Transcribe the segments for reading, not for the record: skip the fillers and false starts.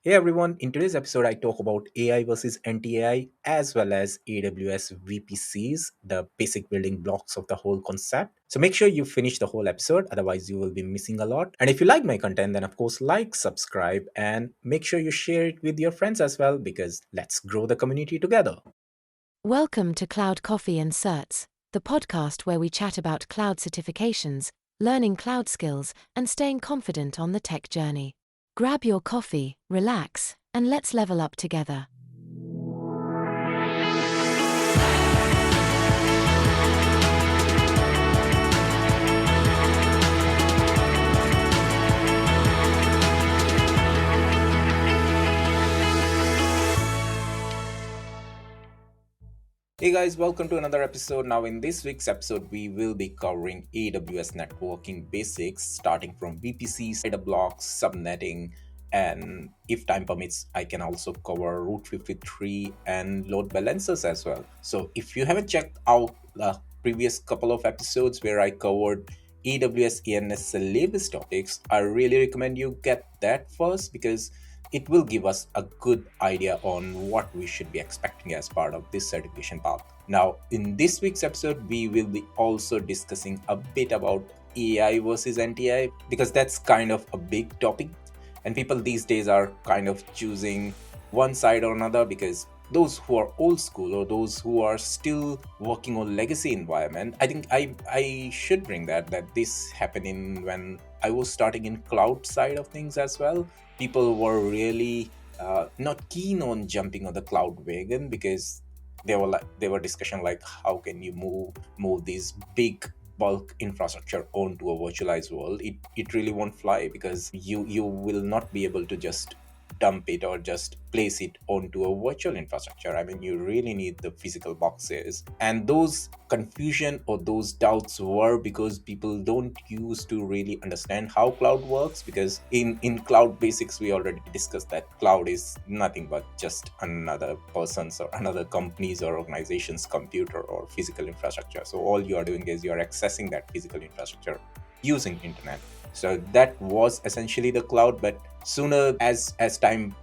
Hey everyone, in today's episode, I talk about AI versus anti-AI as well as AWS VPCs, the basic building blocks of the whole concept. So make sure you finish the whole episode, otherwise, you will be missing a lot. And if you like my content, then of course, like, subscribe, and make sure you share it with your friends as well because let's grow the community together. Welcome to Cloud Coffee and Certs, the podcast where we chat about cloud certifications, learning cloud skills, and staying confident on the tech journey. Grab your coffee, relax, and let's level up together. Hey guys, welcome to another episode. Now, in this week's episode, we will be covering AWS networking basics, starting from VPC, data blocks, subnetting, and if time permits, I can also cover Route 53 and load balancers as well. So, if you haven't checked out the previous couple of episodes where I covered AWS ENS syllabus topics, I really recommend you get that first because it will give us a good idea on what we should be expecting as part of this certification path. Now, in this week's episode, we will be also discussing a bit about AI versus anti-AI because that's kind of a big topic, and people these days are kind of choosing one side or another because those who are old school or those who are still working on legacy environment, I think I should bring that this happened in when I was starting in cloud side of things as well. People were really not keen on jumping on the cloud wagon because they were discussion like how can you move these big bulk infrastructure onto a virtualized world. It really won't fly because you will not be able to just dump it or just place it onto a virtual infrastructure. I mean, you really need the physical boxes. And those confusion or those doubts were because people don't use to really understand how cloud works. Because in cloud basics, we already discussed that cloud is nothing but just another person's or another company's or organization's computer or physical infrastructure. So all you are doing is you are accessing that physical infrastructure using internet. So that was essentially the cloud. But sooner as time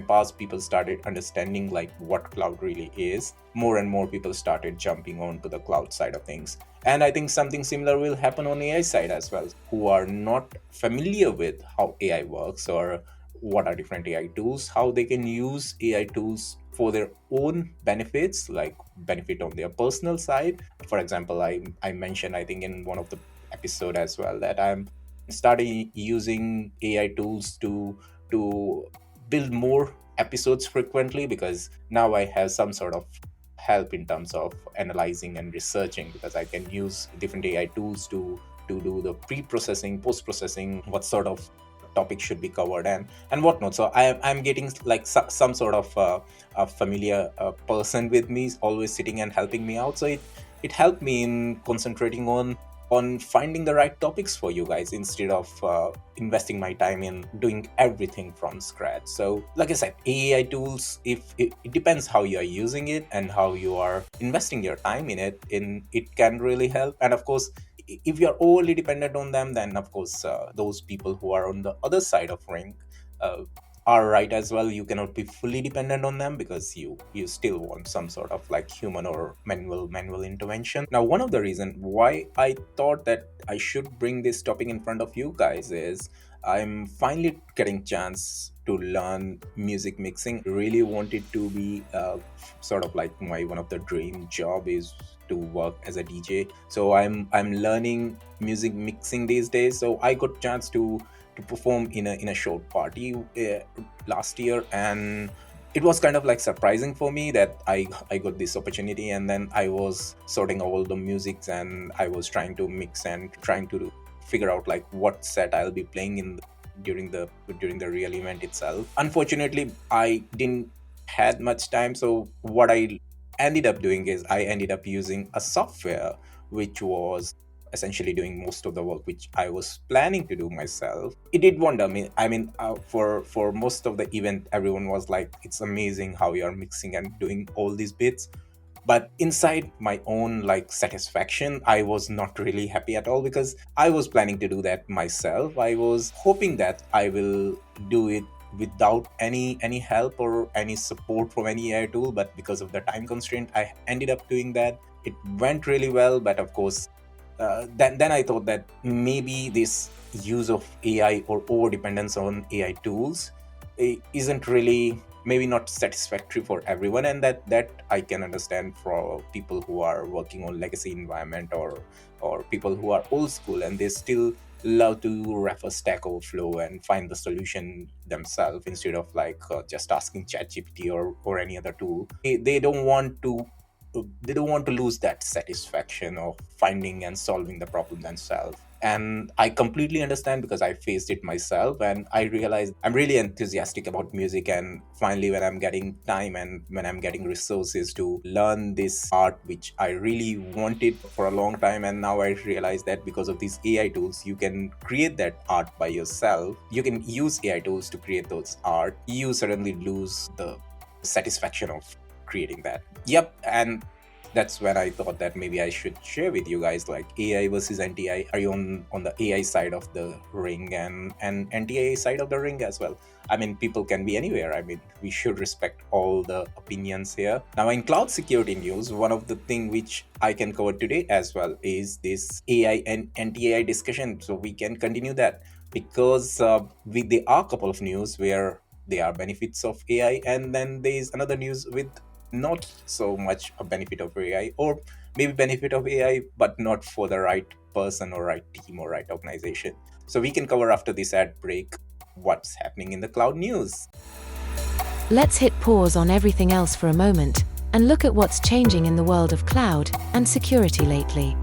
passed, people started understanding like what cloud really is. More and more people started jumping onto the cloud side of things. And I think something similar will happen on AI side as well. Who are not familiar with how AI works or what are different AI tools, how they can use AI tools for their own benefits, like benefit on their personal side. For example, I mentioned, I think in one of the episode as well, that I'm started using AI tools to build more episodes frequently because now I have some sort of help in terms of analyzing and researching because I can use different AI tools to do the pre-processing, post-processing, what sort of topic should be covered and whatnot. So I'm getting like some sort of a familiar person with me always sitting and helping me out. So it helped me in concentrating on finding the right topics for you guys instead of investing my time in doing everything from scratch. So like I said, AI tools, if it depends how you are using it and how you are investing your time in it can really help. And of course, if you're overly dependent on them, then of course those people who are on the other side of ring uh, are right as well. You cannot be fully dependent on them because you still want some sort of like human or manual intervention. Now, one of the reason why I thought that I should bring this topic in front of you guys is I'm finally getting chance to learn music mixing. Really wanted to be sort of like my one of the dream job is to work as a DJ. So I'm learning music mixing these days. So I got chance to perform in a short party last year, and it was kind of like surprising for me that I got this opportunity. And then I was sorting all the musics and I was trying to mix and trying to figure out like what set I'll be playing during the real event itself. Unfortunately, I didn't had much time, so what I ended up doing is I ended up using a software which was essentially doing most of the work which I was planning to do myself. It did wonder. For most of the event, everyone was like, "It's amazing how you are mixing and doing all these bits." But inside my own like satisfaction, I was not really happy at all because I was planning to do that myself. I was hoping that I will do it without any help or any support from any AI tool, but because of the time constraint, I ended up doing that. It went really well, but of course, then I thought that maybe this use of AI or over dependence on AI tools isn't really, maybe not satisfactory for everyone, and that I can understand for people who are working on legacy environment, or people who are old school and they still love to refer Stack Overflow and find the solution themselves instead of like just asking ChatGPT or any other tool. They don't want to, they don't want to lose that satisfaction of finding and solving the problem themselves. And I completely understand because I faced it myself, and I realized I'm really enthusiastic about music. And finally, when I'm getting time and when I'm getting resources to learn this art, which I really wanted for a long time, and now I realize that because of these AI tools, you can create that art by yourself. You can use AI tools to create those art. You suddenly lose the satisfaction of creating that. Yep. And that's when I thought that maybe I should share with you guys, like, AI versus NTI. Are you on the AI side of the ring and NTI side of the ring as well? I mean, people can be anywhere. I mean, we should respect all the opinions here. Now, in cloud security news, one of the thing which I can cover today as well is this AI and anti-AI discussion. So we can continue that because there are a couple of news where there are benefits of AI, and then there is another news with not so much a benefit of AI, or maybe benefit of AI, but not for the right person or right team or right organization. So we can cover after this ad break what's happening in the cloud news. Let's hit pause on everything else for a moment and look at what's changing in the world of cloud and security lately.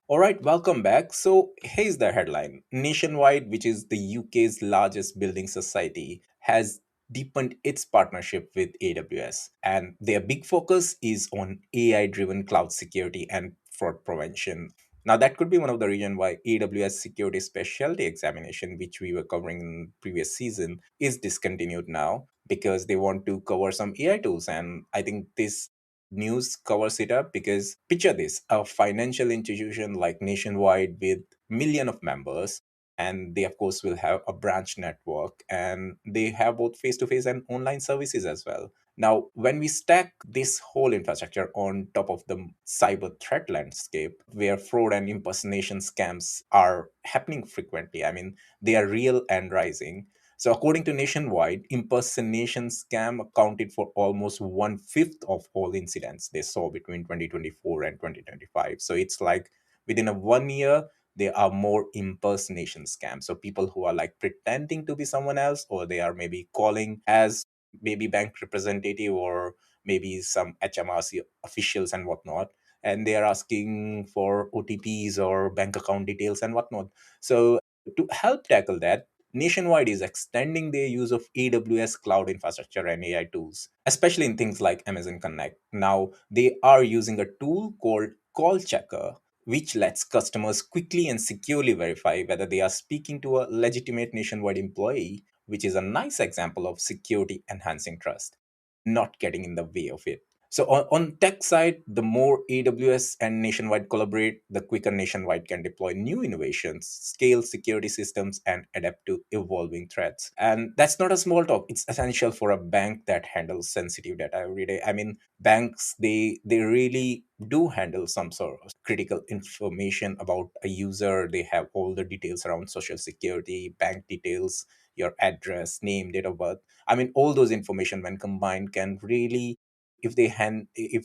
All right, welcome back. So here's the headline. Nationwide, which is the UK's largest building society, has deepened its partnership with AWS. And their big focus is on AI driven cloud security and fraud prevention. Now, that could be one of the reasons why AWS Security Specialty Examination, which we were covering in previous season, is discontinued now because they want to cover some AI tools. And I think this news covers it up because picture this: a financial institution like Nationwide with million of members, and they of course will have a branch network, and they have both face-to-face and online services as well. Now, when we stack this whole infrastructure on top of the cyber threat landscape where fraud and impersonation scams are happening frequently, I mean, they are real and rising. So, according to Nationwide, impersonation scam accounted for almost one fifth of all incidents they saw between 2024 and 2025. So, it's like within a 1 year, there are more impersonation scams. So, people who are like pretending to be someone else, or they are maybe calling as maybe bank representative or maybe some HMRC officials and whatnot. And they are asking for OTPs or bank account details and whatnot. So, to help tackle that, Nationwide is extending their use of AWS cloud infrastructure and AI tools, especially in things like Amazon Connect. Now, they are using a tool called Call Checker, which lets customers quickly and securely verify whether they are speaking to a legitimate Nationwide employee, which is a nice example of security enhancing trust, not getting in the way of it. So on tech side, the more AWS and Nationwide collaborate, the quicker Nationwide can deploy new innovations, scale security systems, and adapt to evolving threats. And that's not a small talk. It's essential for a bank that handles sensitive data every day. I mean, banks, they really do handle some sort of critical information about a user. They have all the details around social security, bank details, your address, name, date of birth. I mean, all those information when combined can really, if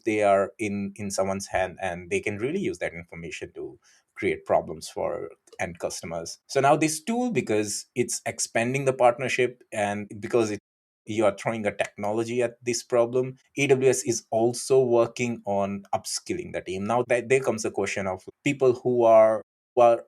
they are in someone's hand, and they can really use that information to create problems for end customers. So now this tool, because it's expanding the partnership, and because you are throwing a technology at this problem, AWS is also working on upskilling the team. Now that there comes a question of people who are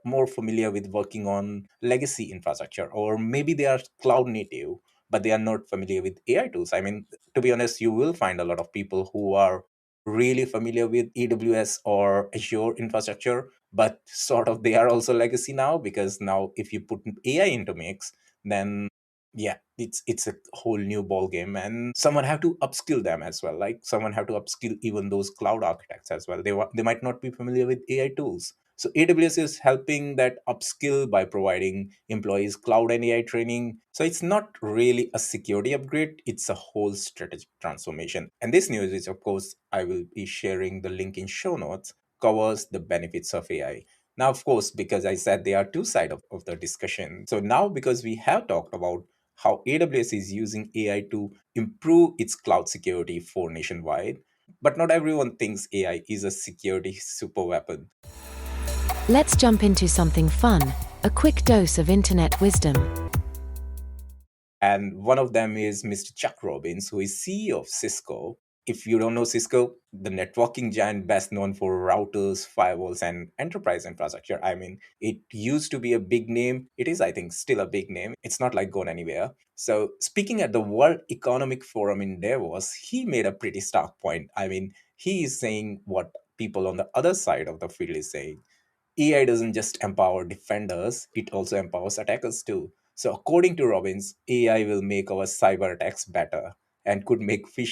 more familiar with working on legacy infrastructure, or maybe they are cloud native but they are not familiar with AI tools. I mean, to be honest, you will find a lot of people who are really familiar with AWS or Azure infrastructure, but sort of they are also legacy now, because now if you put AI into mix, then yeah, it's a whole new ball game, and someone have to upskill them as well. Like someone have to upskill even those cloud architects as well. They might not be familiar with AI tools. So AWS is helping that upskill by providing employees cloud and AI training. So it's not really a security upgrade, it's a whole strategic transformation. And this news, which of course I will be sharing the link in show notes, covers the benefits of AI. Now, of course, because I said there are two sides of the discussion. So now, because we have talked about how AWS is using AI to improve its cloud security for nationwide, but not everyone thinks AI is a security super weapon. Let's jump into something fun, a quick dose of internet wisdom. And one of them is Mr. Chuck Robbins, who is CEO of Cisco. If you don't know Cisco, the networking giant best known for routers, firewalls, and enterprise infrastructure. I mean, it used to be a big name. It is, I think, still a big name. It's not like gone anywhere. So, speaking at the World Economic Forum in Davos, he made a pretty stark point. I mean, he is saying what people on the other side of the field is saying. AI doesn't just empower defenders, it also empowers attackers too. So, according to Robbins, AI will make our cyber attacks better and could make the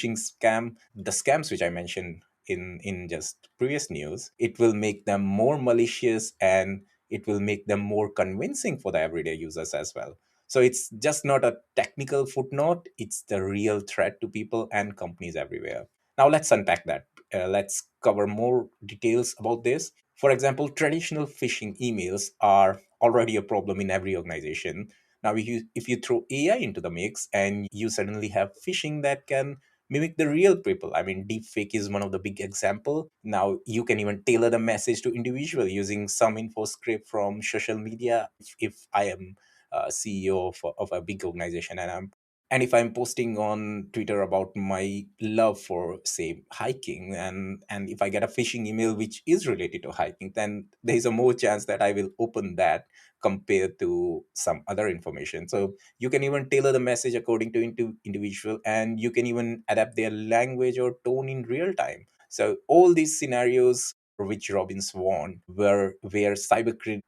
scams which I mentioned in just previous news, it will make them more malicious and it will make them more convincing for the everyday users as well. So, it's just not a technical footnote, it's the real threat to people and companies everywhere. Now, let's unpack that. Let's cover more details about this. For example, traditional phishing emails are already a problem in every organization. Now, if you throw AI into the mix and you suddenly have phishing that can mimic the real people. I mean, deepfake is one of the big example. Now, you can even tailor the message to individual using some info script from social media. If I am CEO of a big organization and if I'm posting on Twitter about my love for say hiking, and if I get a phishing email which is related to hiking, then there's a more chance that I will open that compared to some other information. So you can even tailor the message according to individual, and you can even adapt their language or tone in real time. So all these scenarios which Robbins warned, where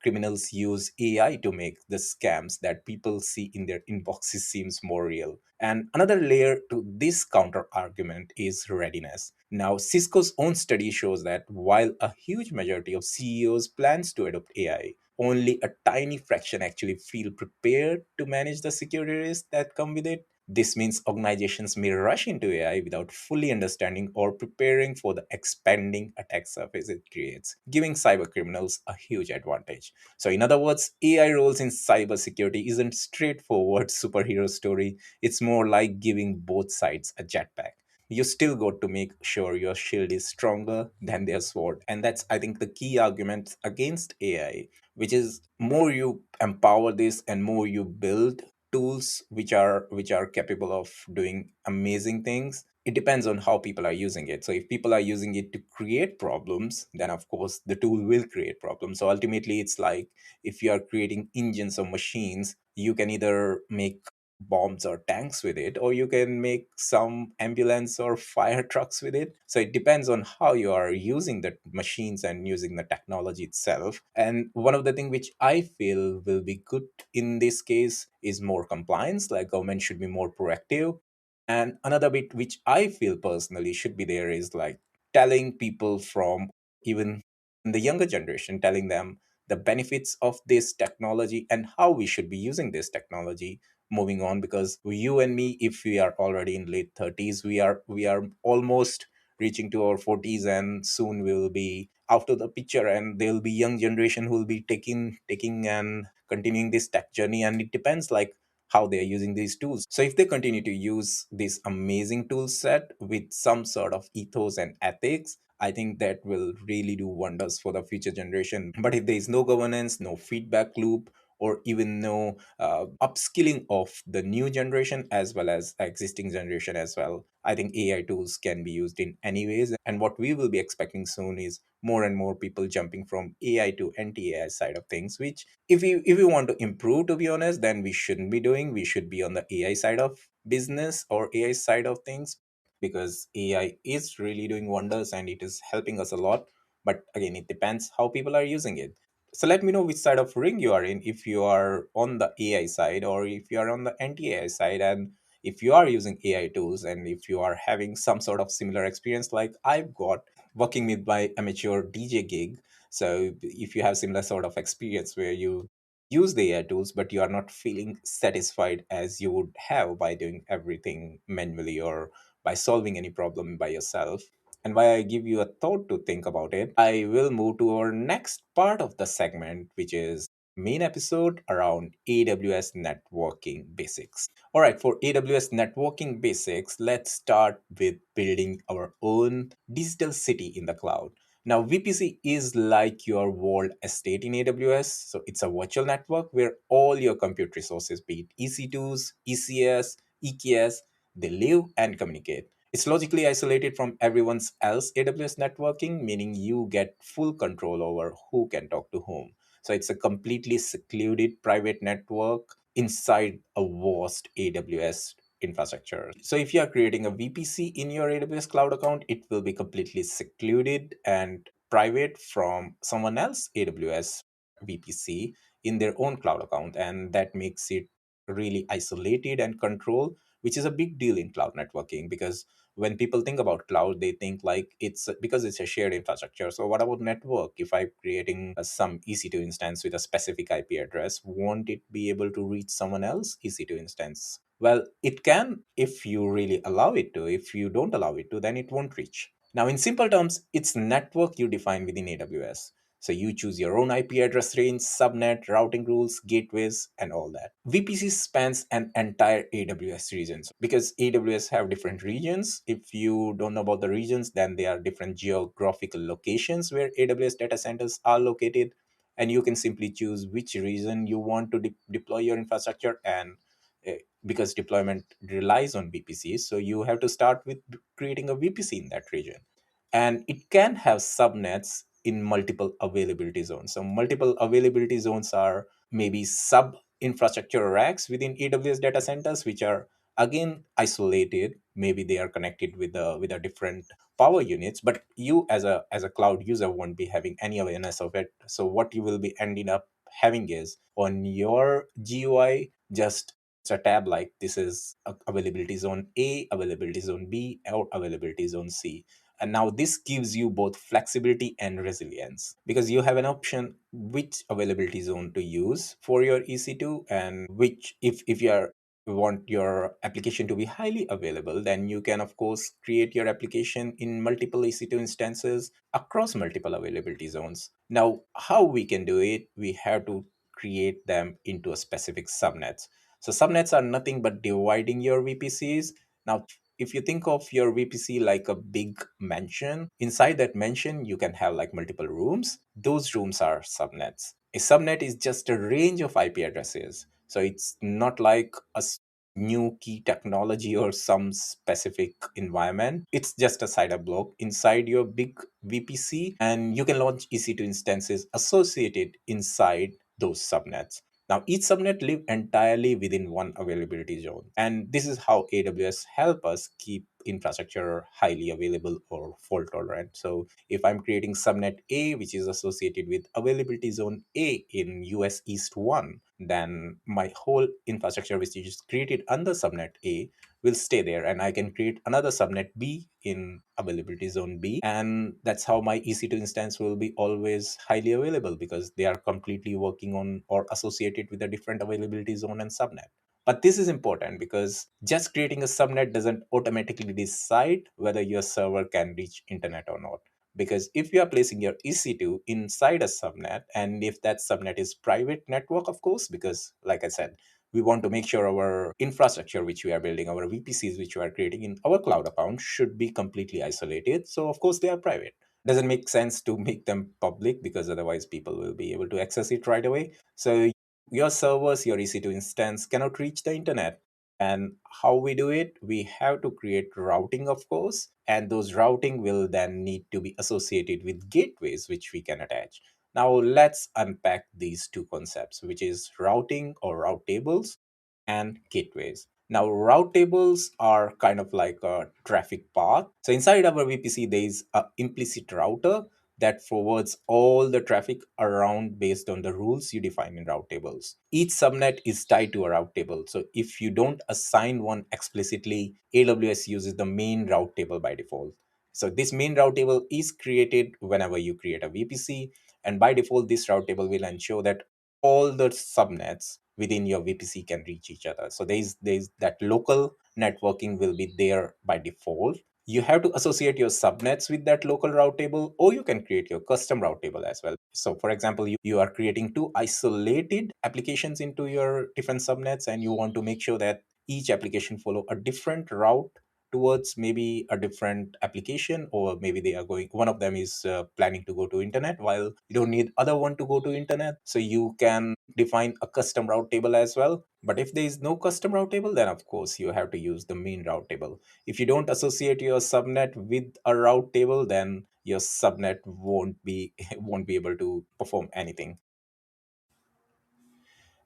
criminals use AI to make the scams that people see in their inboxes seems more real. And another layer to this counter argument is readiness. Now, Cisco's own study shows that while a huge majority of CEOs plans to adopt AI, only a tiny fraction actually feel prepared to manage the security risks that come with it. This means organizations may rush into AI without fully understanding or preparing for the expanding attack surface it creates, giving cybercriminals a huge advantage. So, in other words, AI roles in cybersecurity isn't straightforward superhero story. It's more like giving both sides a jetpack. You still got to make sure your shield is stronger than their sword. And that's, I think, the key argument against AI, which is more you empower this and more you build tools which are capable of doing amazing things, it depends on how people are using it. So if people are using it to create problems, then of course the tool will create problems. So ultimately it's like if you are creating engines or machines, you can either make bombs or tanks with it, or you can make some ambulance or fire trucks with it. So it depends on how you are using the machines and using the technology itself. And one of the things which I feel will be good in this case is more compliance, like government should be more proactive. And another bit which I feel personally should be there is like telling people from even the younger generation, telling them the benefits of this technology and how we should be using this technology moving on. Because you and me, if we are already in late 30s, we are almost reaching to our 40s, and soon we will be out of the picture, and there will be young generation who will be taking and continuing this tech journey. And it depends like how they are using these tools. So if they continue to use this amazing tool set with some sort of ethos and ethics, I think that will really do wonders for the future generation. But if there is no governance, no feedback loop, or even no upskilling of the new generation as well as existing generation as well, I think AI tools can be used in any ways. And what we will be expecting soon is more and more people jumping from AI to anti-AI side of things, which if we want to improve, to be honest, then we shouldn't be doing. We should be on the AI side of business or AI side of things, because AI is really doing wonders and it is helping us a lot. But again, it depends how people are using it. So let me know which side of ring you are in, if you are on the AI side or if you are on the anti-AI side, and if you are using AI tools, and if you are having some sort of similar experience like I've got working with my amateur DJ gig. So if you have similar sort of experience where you use the AI tools, but you are not feeling satisfied as you would have by doing everything manually or by solving any problem by yourself, and why I give you a thought to think about it, I will move to our next part of the segment, which is main episode around AWS networking basics. All right, for AWS networking basics, let's start with building our own digital city in the cloud. Now, VPC is like your walled estate in AWS. So it's a virtual network where all your compute resources, be it EC2s, ECS, EKS, they live and communicate. It's logically isolated from everyone's else AWS networking, meaning you get full control over who can talk to whom. So it's a completely secluded private network inside a vast AWS infrastructure. So if you are creating a VPC in your AWS cloud account, it will be completely secluded and private from someone else AWS VPC in their own cloud account. And that makes it really isolated and controlled, which is a big deal in cloud networking because when people think about cloud, they think like it's because it's a shared infrastructure. So what about network? If I'm creating some EC2 instance with a specific IP address, won't it be able to reach someone else EC2 instance? Well, it can if you really allow it to. If you don't allow it to, then it won't reach. Now, in simple terms, it's network you define within AWS. So you choose your own IP address range, subnet, routing rules, gateways, and all that. VPC spans an entire AWS region. So because AWS have different regions. If you don't know about the regions, then there are different geographical locations where AWS data centers are located. And you can simply choose which region you want to deploy your infrastructure. And because deployment relies on VPCs, so you have to start with creating a VPC in that region, and it can have subnets in multiple availability zones. So multiple availability zones are maybe sub infrastructure racks within AWS data centers, which are again isolated. Maybe they are connected with a different power units, but you as a cloud user won't be having any awareness of it. So what you will be ending up having is on your GUI just a tab like this is availability zone A, availability zone B, or availability zone C. And now this gives you both flexibility and resilience because you have an option which availability zone to use for your EC2, and which if you are want your application to be highly available, then you can of course create your application in multiple EC2 instances across multiple availability zones. Now, how we can do it? We have to create them into a specific subnets. So subnets are nothing but dividing your VPCs. Now, if you think of your VPC like a big mansion, inside that mansion, you can have like multiple rooms. Those rooms are subnets. A subnet is just a range of IP addresses. So it's not like new key technology or some specific environment. It's just a cider block inside your big VPC, and you can launch EC2 instances associated inside those subnets. Now, each subnet live entirely within one availability zone. And this is how AWS help us keep infrastructure highly available or fault tolerant. So if I'm creating subnet A, which is associated with availability zone A in US East 1, then my whole infrastructure, which is created under subnet A, will stay there, and I can create another subnet B in availability zone B, and that's how my EC2 instance will be always highly available because they are completely working on or associated with a different availability zone and subnet. But this is important because just creating a subnet doesn't automatically decide whether your server can reach internet or not. Because if you are placing your EC2 inside a subnet, and if that subnet is private network, of course, because like I said, we want to make sure our infrastructure which we are building, our VPCs which we are creating in our cloud account should be completely isolated. So of course they are private. Doesn't make sense to make them public because otherwise people will be able to access it right away. So your servers, your EC2 instance cannot reach the internet. And how we do it? We have to create routing, of course, and those routing will then need to be associated with gateways which we can attach. Now let's unpack these two concepts, which is routing or route tables and gateways. Now, route tables are kind of like a traffic path. So inside our VPC, there is a implicit router that forwards all the traffic around based on the rules you define in route tables. Each subnet is tied to a route table. So if you don't assign one explicitly, AWS uses the main route table by default. So this main route table is created whenever you create a VPC. And by default, this route table will ensure that all the subnets within your VPC can reach each other. So there's that local networking will be there by default. You have to associate your subnets with that local route table, or you can create your custom route table as well. So for example, you are creating two isolated applications into your different subnets, and you want to make sure that each application follow a different route towards maybe a different application, or maybe they are going, one of them is planning to go to internet while you don't need other one to go to internet. So you can define a custom route table as well. But if there is no custom route table, then of course you have to use the main route table. If you don't associate your subnet with a route table, then your subnet won't be won't be able to perform anything.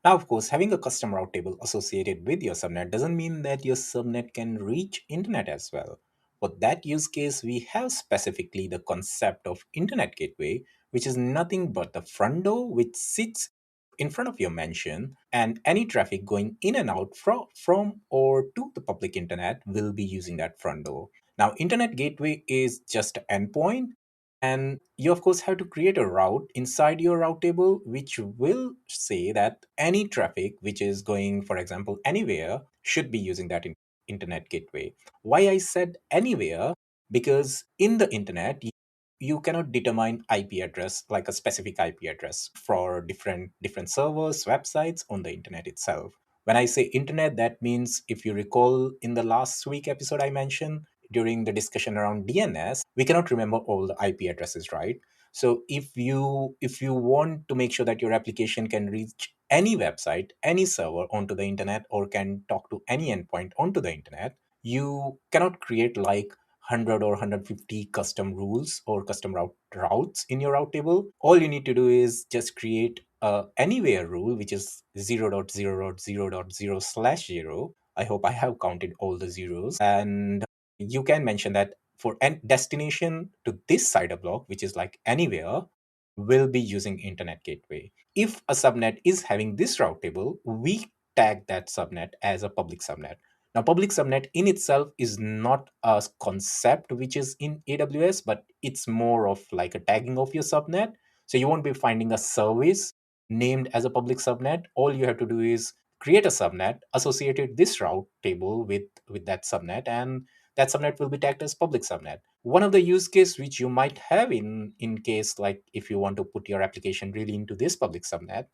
Now, of course, having a custom route table associated with your subnet doesn't mean that your subnet can reach internet as well. For that use case, we have specifically the concept of internet gateway, which is nothing but the front door which sits in front of your mansion, and any traffic going in and out from or to the public internet will be using that front door. Now, internet gateway is just an endpoint, and you, of course, have to create a route inside your route table, which will say that any traffic which is going, for example, anywhere, should be using that internet gateway. Why I said anywhere? Because in the internet, you cannot determine IP address, like a specific IP address for different servers, websites on the internet itself. When I say internet, that means, if you recall in the last week episode I mentioned during the discussion around DNS, we cannot remember all the IP addresses, right? So if you want to make sure that your application can reach any website, any server onto the internet, or can talk to any endpoint onto the internet, you cannot create like 100 or 150 custom rules or custom routes in your route table. All you need to do is just create a anywhere rule, which is 0.0.0.0/0. I hope I have counted all the zeros. And you can mention that for an destination to this CIDR block, which is like anywhere, will be using internet gateway. If a subnet is having this route table, we tag that subnet as a public subnet. Now, public subnet in itself is not a concept which is in AWS, but it's more of like a tagging of your subnet. So you won't be finding a service named as a public subnet. All you have to do is create a subnet, associated this route table with that subnet, and that subnet will be tagged as public subnet. One of the use case which you might have in case, like if you want to put your application really into this public subnet,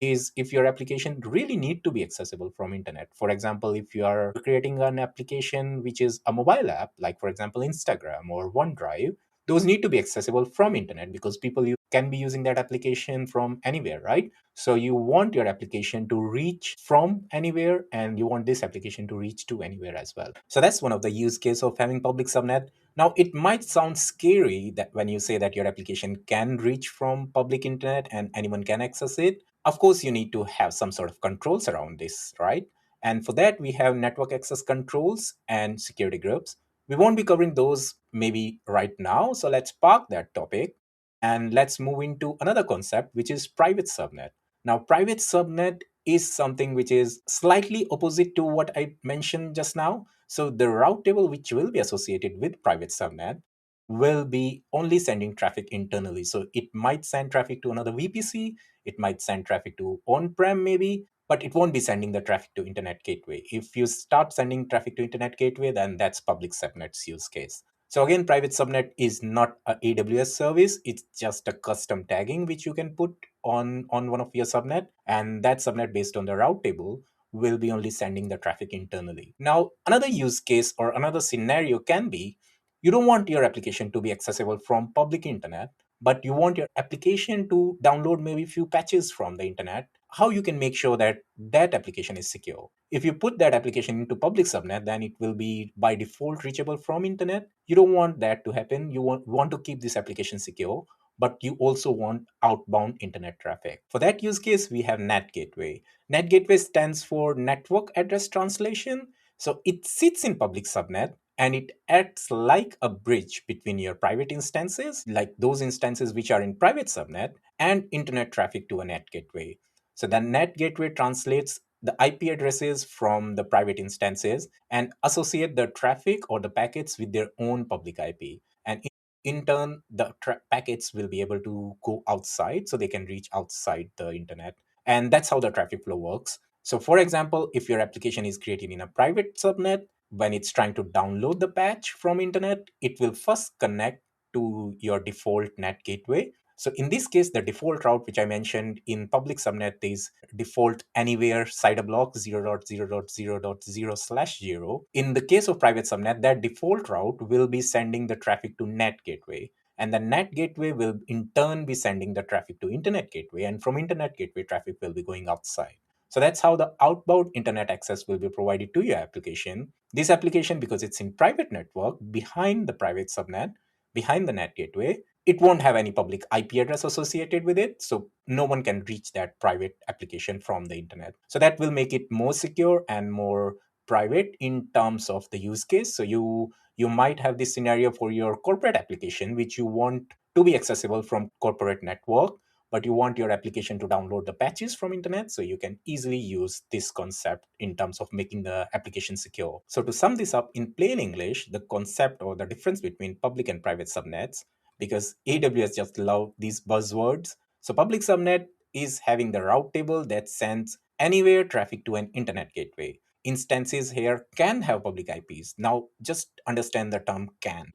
is if your application really need to be accessible from internet. For example, if you are creating an application which is a mobile app, like for example Instagram or OneDrive, those need to be accessible from internet, because people can be using that application from anywhere, right? So you want your application to reach from anywhere, and you want this application to reach to anywhere as well. So that's one of the use case of having public subnet. Now, it might sound scary that when you say that your application can reach from public internet and anyone can access it. Of course, you need to have some sort of controls around this, right? And for that, we have network access controls and security groups. We won't be covering those maybe right now, so let's park that topic and let's move into another concept, which is private subnet. Now, private subnet is something which is slightly opposite to what I mentioned just now. So the route table which will be associated with private subnet will be only sending traffic internally. So it might send traffic to another VPC, it might send traffic to on-prem maybe, but it won't be sending the traffic to internet gateway. If you start sending traffic to internet gateway, then that's public subnet's use case. So again, private subnet is not a AWS service. It's just a custom tagging which you can put on one of your subnet, and that subnet based on the route table will be only sending the traffic internally. Now, another use case or another scenario can be, you don't want your application to be accessible from public internet, but you want your application to download maybe a few patches from the internet. How you can make sure that that application is secure? If you put that application into public subnet, then it will be by default reachable from internet. You don't want that to happen. You want to keep this application secure, but you also want outbound internet traffic. For that use case, we have NAT gateway. NAT gateway stands for network address translation. So it sits in public subnet, and it acts like a bridge between your private instances, like those instances which are in private subnet, and internet traffic to a NAT gateway. So the NAT gateway translates the IP addresses from the private instances and associate the traffic or the packets with their own public IP. And in turn, the packets will be able to go outside, so they can reach outside the internet. And that's how the traffic flow works. So for example, if your application is created in a private subnet, when it's trying to download the patch from internet, it will first connect to your default net gateway. So in this case, the default route, which I mentioned in public subnet, is default anywhere CIDR block 0.0.0.0/0. In the case of private subnet, that default route will be sending the traffic to net gateway. And the net gateway will in turn be sending the traffic to internet gateway. And from internet gateway, traffic will be going outside. So that's how the outbound internet access will be provided to your application. This application, because it's in private network behind the private subnet, behind the net gateway, it won't have any public IP address associated with it. So no one can reach that private application from the internet. So that will make it more secure and more private in terms of the use case. So you might have this scenario for your corporate application, which you want to be accessible from corporate network, but you want your application to download the patches from internet, so you can easily use this concept in terms of making the application secure. So to sum this up in plain English, the concept or the difference between public and private subnets, because AWS just love these buzzwords. So public subnet is having the route table that sends anywhere traffic to an internet gateway. Instances here can have public IPs. Now just understand the term can.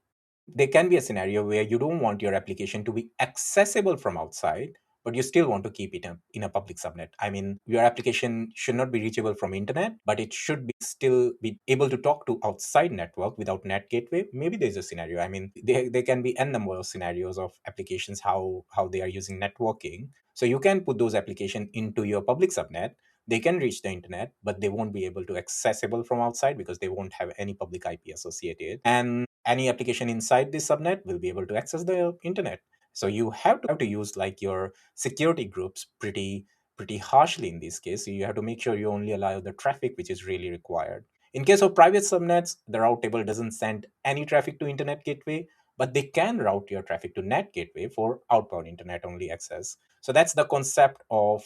There can be a scenario where you don't want your application to be accessible from outside, but you still want to keep it in a public subnet. I mean, your application should not be reachable from internet, but it should be still be able to talk to outside network without net gateway. Maybe there's a scenario. I mean, there can be n number of scenarios of applications how they are using networking. So you can put those applications into your public subnet. They can reach the internet, but they won't be able to accessible from outside because they won't have any public IP associated. And any application inside this subnet will be able to access the internet. So you have to use like your security groups pretty harshly in this case. So you have to make sure you only allow the traffic which is really required. In case of private subnets, the route table doesn't send any traffic to internet gateway, but they can route your traffic to net gateway for outbound internet only access. So that's the concept of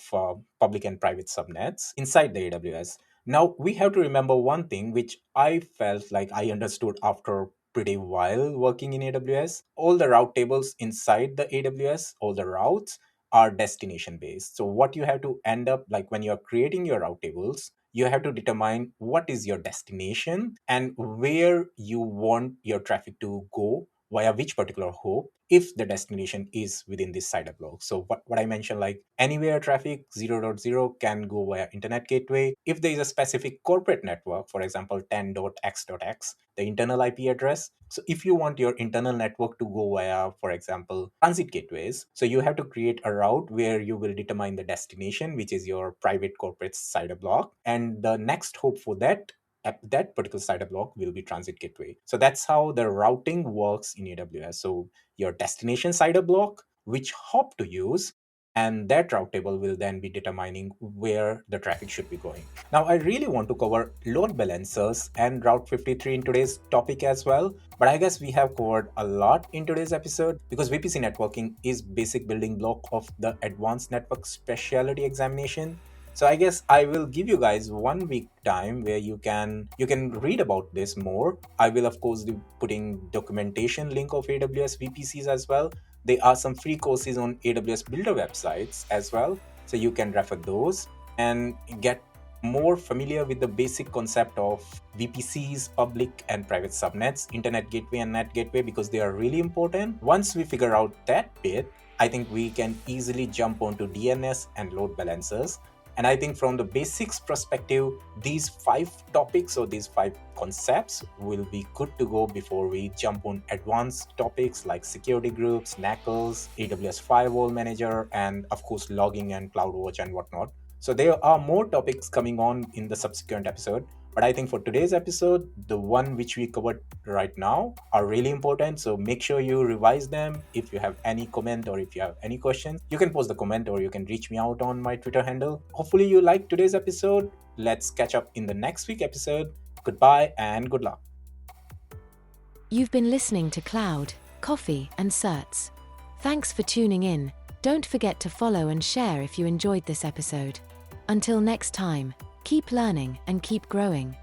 public and private subnets inside the AWS. Now we have to remember one thing which I felt like I understood after pretty while working in AWS. All the route tables inside the AWS, all the routes are destination based. So what you have to end up like when you're creating your route tables, you have to determine what is your destination and where you want your traffic to go via which particular hope if the destination is within this CIDR block. So what I mentioned, like anywhere traffic 0.0 can go via internet gateway. If there is a specific corporate network, for example, 10.x.x, the internal IP address. So if you want your internal network to go via, for example, transit gateways, so you have to create a route where you will determine the destination, which is your private corporate CIDR block. And the next hope for that particular CIDR block will be transit gateway. So that's how the routing works in AWS. So your destination CIDR block, which hop to use, and that route table will then be determining where the traffic should be going. Now, I really want to cover load balancers and Route 53 in today's topic as well, but I guess we have covered a lot in today's episode because VPC networking is basic building block of the advanced network specialty examination. So I guess I will give you guys 1 week time where you can read about this more. I will of course be putting documentation link of AWS VPCs as well. There are some free courses on AWS Builder websites as well, so you can refer those and get more familiar with the basic concept of VPCs, public and private subnets, internet gateway and net gateway, because they are really important. Once we figure out that bit, I think we can easily jump onto DNS and load balancers. And I think from the basics perspective, these 5 topics or these 5 concepts will be good to go before we jump on advanced topics like security groups, NACLs, AWS Firewall Manager, and of course logging and CloudWatch and whatnot. So there are more topics coming on in the subsequent episode. But I think for today's episode, the one which we covered right now are really important. So make sure you revise them. If you have any comment or if you have any questions, you can post the comment or you can reach me out on my Twitter handle. Hopefully you liked today's episode. Let's catch up in the next week episode. Goodbye and good luck. You've been listening to Cloud, Coffee and Certs. Thanks for tuning in. Don't forget to follow and share if you enjoyed this episode. Until next time, keep learning and keep growing.